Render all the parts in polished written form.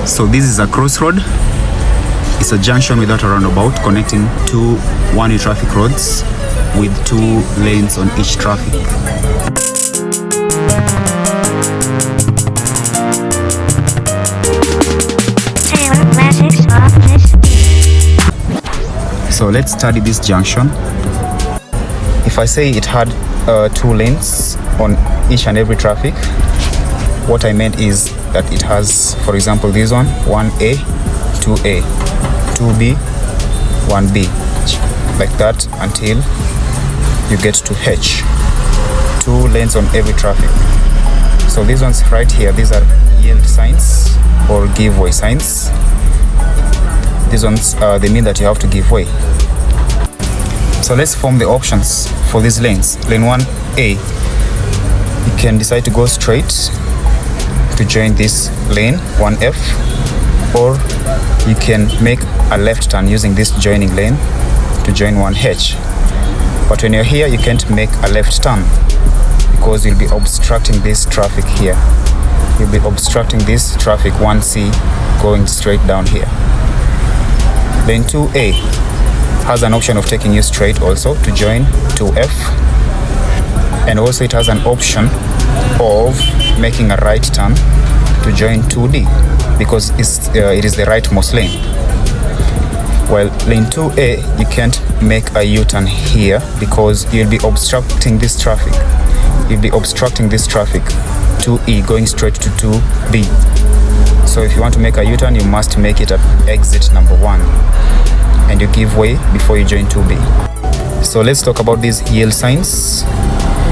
So this is a crossroad. It's a junction without a roundabout connecting two one-way traffic roads with 2 lanes on each traffic. So let's study this junction. If I say it had 2 lanes on each and every traffic, what I meant is that it has, for example, this one, 1A, 2A, 2B, 1B, like that until you get to H. 2 lanes on every traffic. So these ones right here, these are yield signs or give way signs. These ones, they mean that you have to give way. So let's form the options for these lanes. Lane 1A, you can decide to go straight to join this lane 1F, or you can make a left turn using this joining lane to join 1H. But when you're here, you can't make a left turn because you'll be obstructing this traffic here. You'll be obstructing this traffic 1C going straight down here. Lane 2A has an option of taking you straight also to join 2F, and also it has an option of making a right turn to join 2D because it is the rightmost lane. Well, lane 2A, you can't make a U-turn here because you'll be obstructing this traffic. You'll be obstructing this traffic 2E going straight to 2B. So if you want to make a U-turn, you must make it at exit number 1 and you give way before you join 2B. So let's talk about these yield signs.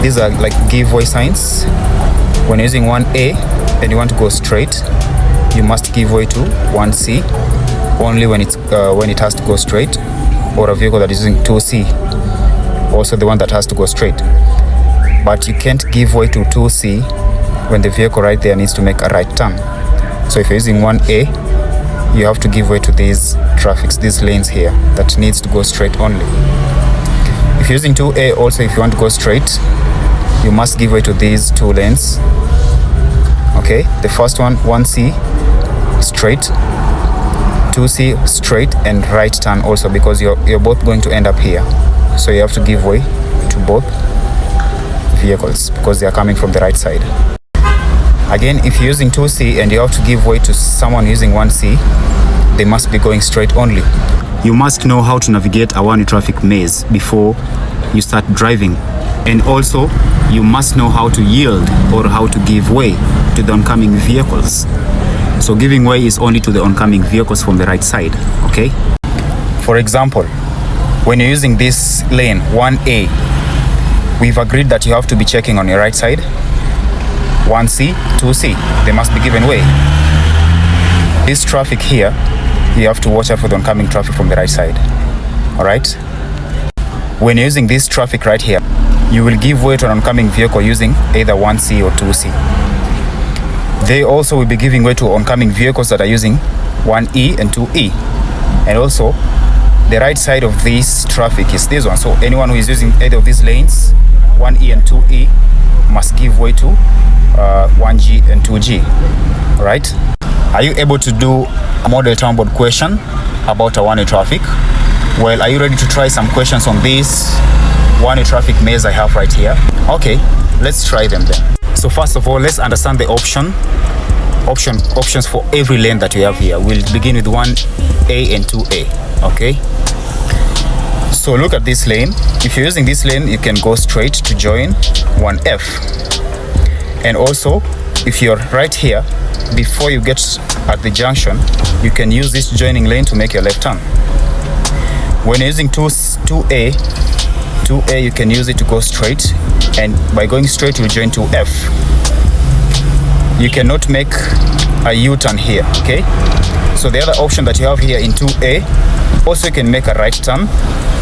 These are like give way signs. When you're using 1A and you want to go straight, you must give way to 1C only when it has to go straight, or a vehicle that is using 2C, also the one that has to go straight. But you can't give way to 2C when the vehicle right there needs to make a right turn. So if you're using 1A, you have to give way to these traffics, these lanes here that needs to go straight only. If you're using 2A also, if you want to go straight, you must give way to these 2 lanes. Okay, the first one, 1C straight, 2C straight, and right turn also, because you're both going to end up here. So you have to give way to both vehicles because they are coming from the right side. Again, if you're using 2C and you have to give way to someone using 1C, they must be going straight only. You must know how to navigate a one-way traffic maze before you start driving. And also, you must know how to yield or how to give way to the oncoming vehicles. So giving way is only to the oncoming vehicles from the right side, okay? For example, when you're using this lane 1A, we've agreed that you have to be checking on your right side. 1C, 2C, they must be given way. This traffic here, you have to watch out for the oncoming traffic from the right side. All right? When you're using this traffic right here, you will give way to an oncoming vehicle using either 1C or 2C. They also will be giving way to oncoming vehicles that are using 1E and 2E. And also, the right side of this traffic is this one. So anyone who is using either of these lanes, 1E and 2E, must give way to 1G and 2G. All right? Are you able to do a model townboard question about a one-way traffic? Well, are you ready to try some questions on this one-way traffic maze I have right here? Okay, let's try them then. So first of all, let's understand the options for every lane that we have here. We'll begin with 1A and 2A, okay? So look at this lane. If you're using this lane, you can go straight to join 1F. And also, if you're right here, before you get at the junction, you can use this joining lane to make your left turn. When you're using 2A, you can use it to go straight, and by going straight, you'll join 2F. You cannot make a U-turn here, okay? So the other option that you have here in 2A, also you can make a right turn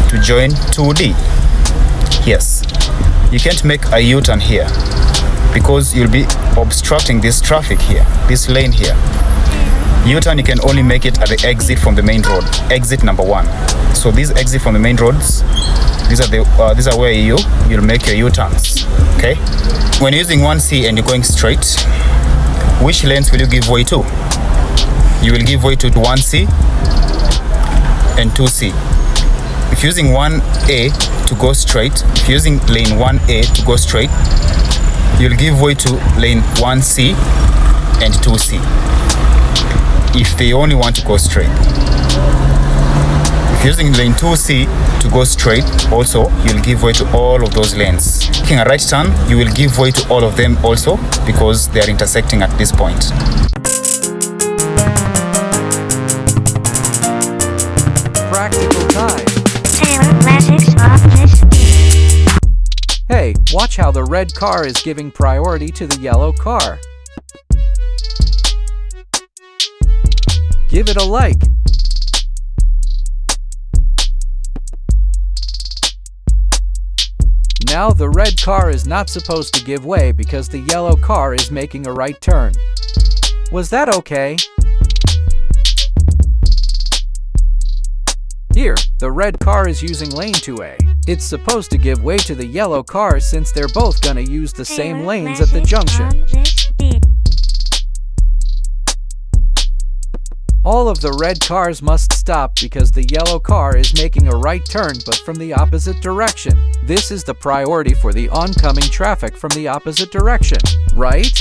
to join 2D. Yes, you can't make a U-turn here because you'll be obstructing this traffic here, this lane here. U-turn, you can only make it at the exit from the main road, exit number 1. So these exit from the main roads, these are where you'll make your U-turns, okay? When you're using 1C and you're going straight, which lanes will you give way to? you will give way to 1C and 2C. If using 1A to go straight, if using lane 1A to go straight, you'll give way to lane 1C and 2C if they only want to go straight. If using lane 2C to go straight, also you'll give way to all of those lanes. Taking a right turn, you will give way to all of them also because they are intersecting at this point. Practical time. Classics of this game. Hey, watch how the red car is giving priority to the yellow car. Give it a like. Now the red car is not supposed to give way because the yellow car is making a right turn. Was that okay? Here, the red car is using lane 2A. It's supposed to give way to the yellow car since they're both gonna use the same lanes at the junction. All of the red cars must stop because the yellow car is making a right turn but from the opposite direction. This is the priority for the oncoming traffic from the opposite direction, right?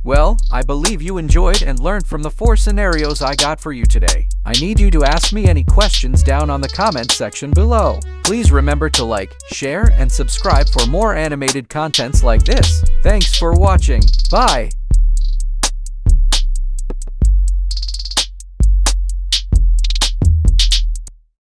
Well, I believe you enjoyed and learned from the 4 scenarios I got for you today. I need you to ask me any questions down on the comment section below. Please remember to like, share, and subscribe for more animated contents like this. Thanks for watching. Bye!